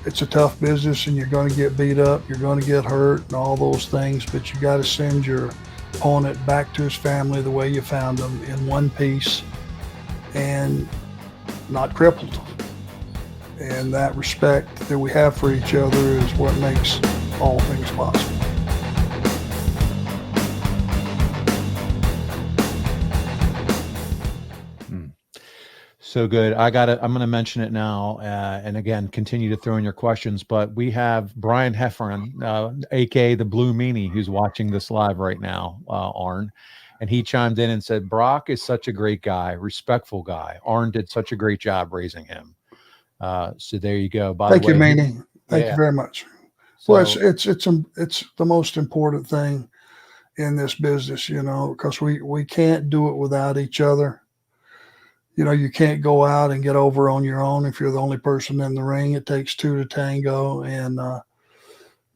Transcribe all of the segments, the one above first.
it's a tough business and you're going to get beat up, you're going to get hurt and all those things, but you got to send your opponent back to his family the way you found them, in one piece and not crippled. And that respect that we have for each other is what makes all things possible. So good. I'm going to mention it now. And again, continue to throw in your questions, but we have Brian Heffern, AKA the Blue Meanie, who's watching this live right now, Arn. And he chimed in and said, Brock is such a great guy, respectful guy. Arn did such a great job raising him. So there you go. Thank you, Meanie. Thank you very much. So, well, it's the most important thing in this business, because we can't do it without each other. You can't go out and get over on your own if you're the only person in the ring. It takes two to tango. And,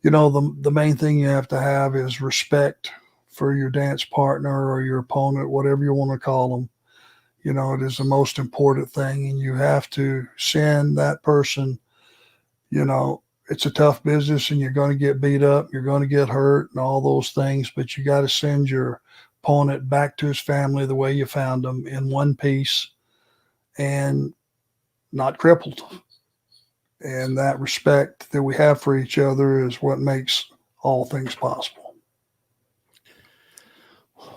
the main thing you have to have is respect for your dance partner or your opponent, whatever you want to call them. It is the most important thing. And you have to send that person, it's a tough business and you're going to get beat up, you're going to get hurt and all those things, but you got to send your opponent back to his family the way you found them, in one piece and not crippled. And that respect that we have for each other is what makes all things possible.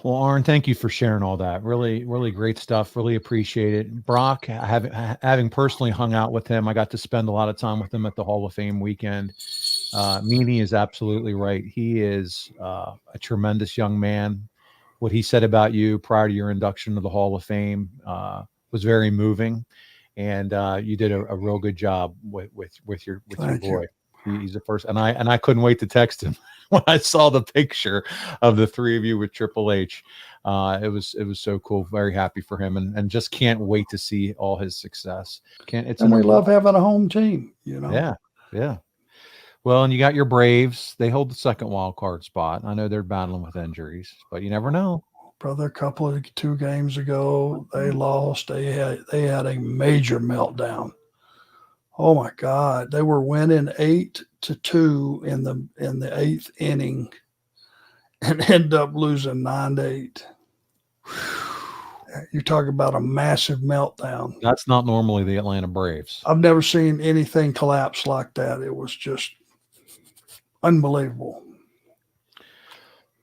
Well, Arn, thank you for sharing all that. Really, really great stuff. Really appreciate it. Brock, having personally hung out with him, I got to spend a lot of time with him at the Hall of Fame weekend. Meanie is absolutely right. He is a tremendous young man. What he said about you prior to your induction to the Hall of Fame was very moving, and you did a real good job with your boy. He's the first, and I couldn't wait to text him when I saw the picture of the three of you with Triple H. It was so cool. Very happy for him, and just can't wait to see all his success. And we love having a home team. Yeah. Well, and you got your Braves. They hold the second wild card spot. I know they're battling with injuries, but you never know. Brother, two games ago, they lost. They had a major meltdown. Oh my God. They were winning 8-2 in the eighth inning and end up losing 9-8. You talk about a massive meltdown. That's not normally the Atlanta Braves. I've never seen anything collapse like that. It was just unbelievable.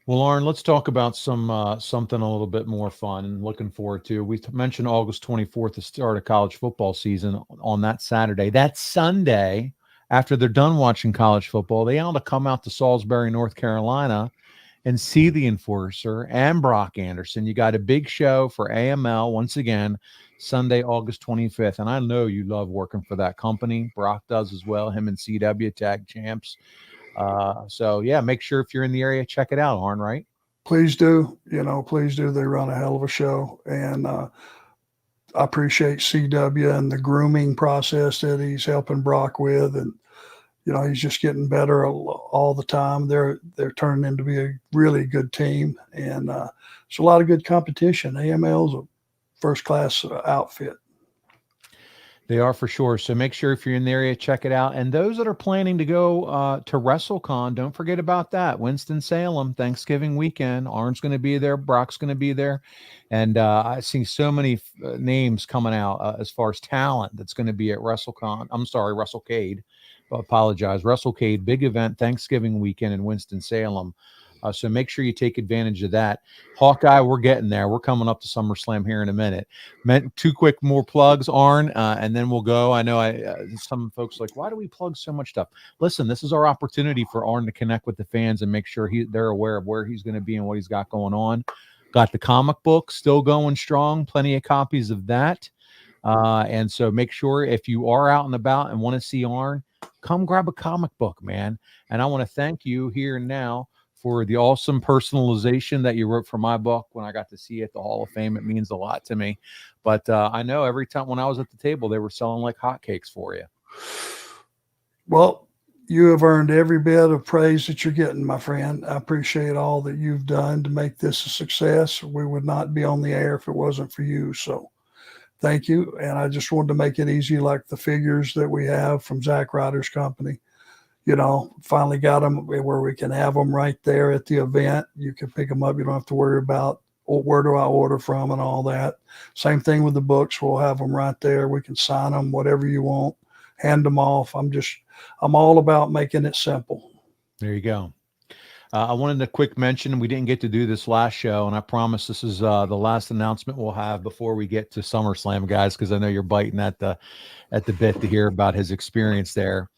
Well, Arn, let's talk about something a little bit more fun and looking forward to. We mentioned August 24th, the start of college football season on that Saturday. That Sunday, after they're done watching college football, they ought to come out to Salisbury, North Carolina and see the Enforcer and Brock Anderson. You got a big show for AML once again, Sunday, August 25th. And I know you love working for that company. Brock does as well, him and CW tag champs. So yeah, make sure if you're in the area, check it out, Arn, right? Please do. Please do. They run a hell of a show. And I appreciate CW and the grooming process that he's helping Brock with. And, he's just getting better all the time. They're turning into be a really good team. And it's a lot of good competition. AML's a first-class outfit. They are for sure. So make sure if you're in the area, check it out. And those that are planning to go to WrestleCon, don't forget about that. Winston-Salem, Thanksgiving weekend. Arn's going to be there. Brock's going to be there. And I see so many names coming out as far as talent that's going to be at WrestleCon. I'm sorry, WrestleCade. I apologize. WrestleCade, big event, Thanksgiving weekend in Winston-Salem. So make sure you take advantage of that. Hawkeye, we're getting there. We're coming up to SummerSlam here in a minute. Two quick more plugs, Arn, and then we'll go. I know some folks are like, why do we plug so much stuff? Listen, this is our opportunity for Arn to connect with the fans and make sure they're aware of where he's going to be and what he's got going on. Got the comic book still going strong. Plenty of copies of that. And so make sure if you are out and about and want to see Arn, come grab a comic book, man. And I want to thank you here and now for the awesome personalization that you wrote for my book when I got to see it at the Hall of Fame. It means a lot to me. But I know every time when I was at the table, they were selling like hotcakes for you. Well, you have earned every bit of praise that you're getting, my friend. I appreciate all that you've done to make this a success. We would not be on the air if it wasn't for you. So Thank you. And I just wanted to make it easy, like the figures that we have from Zack Ryder's company. You know, finally got them where we can have them right there at the event. You can pick them up. You don't have to worry about, oh, where do I order from and all that. Same thing with the books. We'll have them right there. We can sign them, whatever you want, hand them off. I'm all about making it simple. There you go. I wanted a quick mention. We didn't get to do this last show, and I promise this is the last announcement we'll have before we get to SummerSlam, guys, because I know you're biting at the bit to hear about his experience there.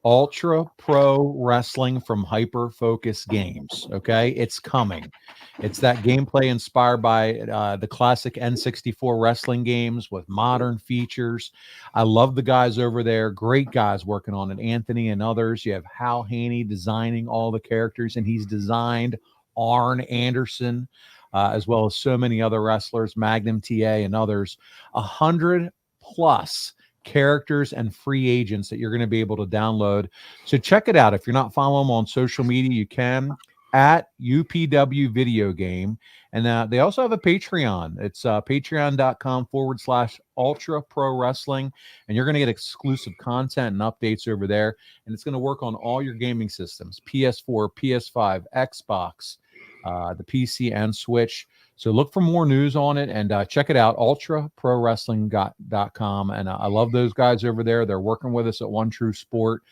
Ultra Pro Wrestling from Hyper Focus Games. Okay, it's coming. It's that gameplay inspired by the classic N64 wrestling games with modern features. I love the guys over there. Great guys working on it. Anthony and others. You have Hal Haney designing all the characters, and he's designed Arn Anderson, as well as so many other wrestlers, Magnum TA and others. 100+ characters and free agents that you're going to be able to download. So check it out. If you're not following them on social media, you can at UPW Video Game. And they also have a Patreon. It's patreon.com/Ultra Pro Wrestling. And you're going to get exclusive content and updates over there. And it's going to work on all your gaming systems, PS4, PS5, Xbox, the PC, and Switch. So look for more news on it and check it out, ultraprowrestling.com. And I love those guys over there. They're working with us at One True Sport,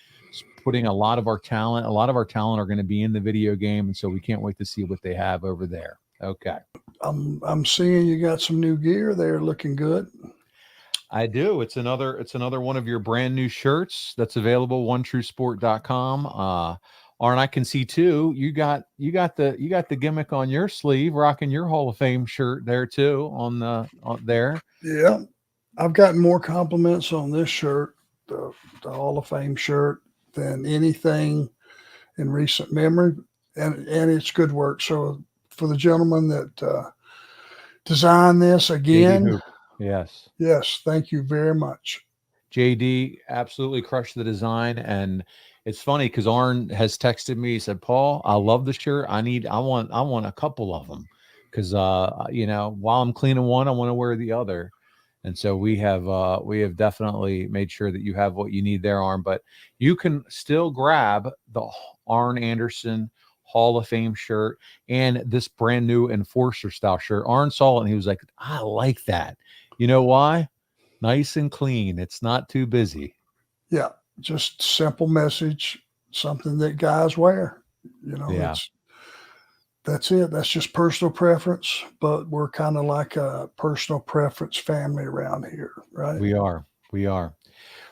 putting a lot of our talent. A lot of our talent are going to be in the video game, and so we can't wait to see what they have over there. Okay. I'm seeing you got some new gear there, looking good. I do. It's another one of your brand new shirts that's available, onetruesport.com. Arn, I can see too. You got the gimmick on your sleeve, rocking your Hall of Fame shirt there too. On there. Yeah, I've gotten more compliments on this shirt, the Hall of Fame shirt, than anything in recent memory, and it's good work. So for the gentleman that designed this again, yes, thank you very much. JD absolutely crushed the design. And it's funny because Arn has texted me. He said, Paul, I love the shirt. I want a couple of them because while I'm cleaning one, I want to wear the other. And so we have definitely made sure that you have what you need there, Arn. But you can still grab the Arn Anderson Hall of Fame shirt and this brand new Enforcer style shirt. Arn saw it and he was like, I like that. You know why? Nice and clean. It's not too busy. Yeah, just simple message, something that guys wear. Yeah. That's it. That's just personal preference, but we're kind of like a personal preference family around here, right? We are.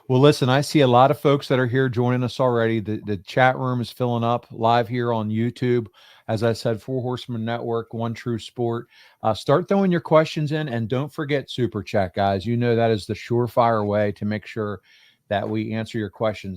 Well, listen, I see a lot of folks that are here joining us already. The chat room is filling up live here on YouTube. As I said, Four Horsemen Network, One True Sport. Start throwing your questions in, and don't forget Super Chat, guys. You know that is the surefire way to make sure that we answer your questions.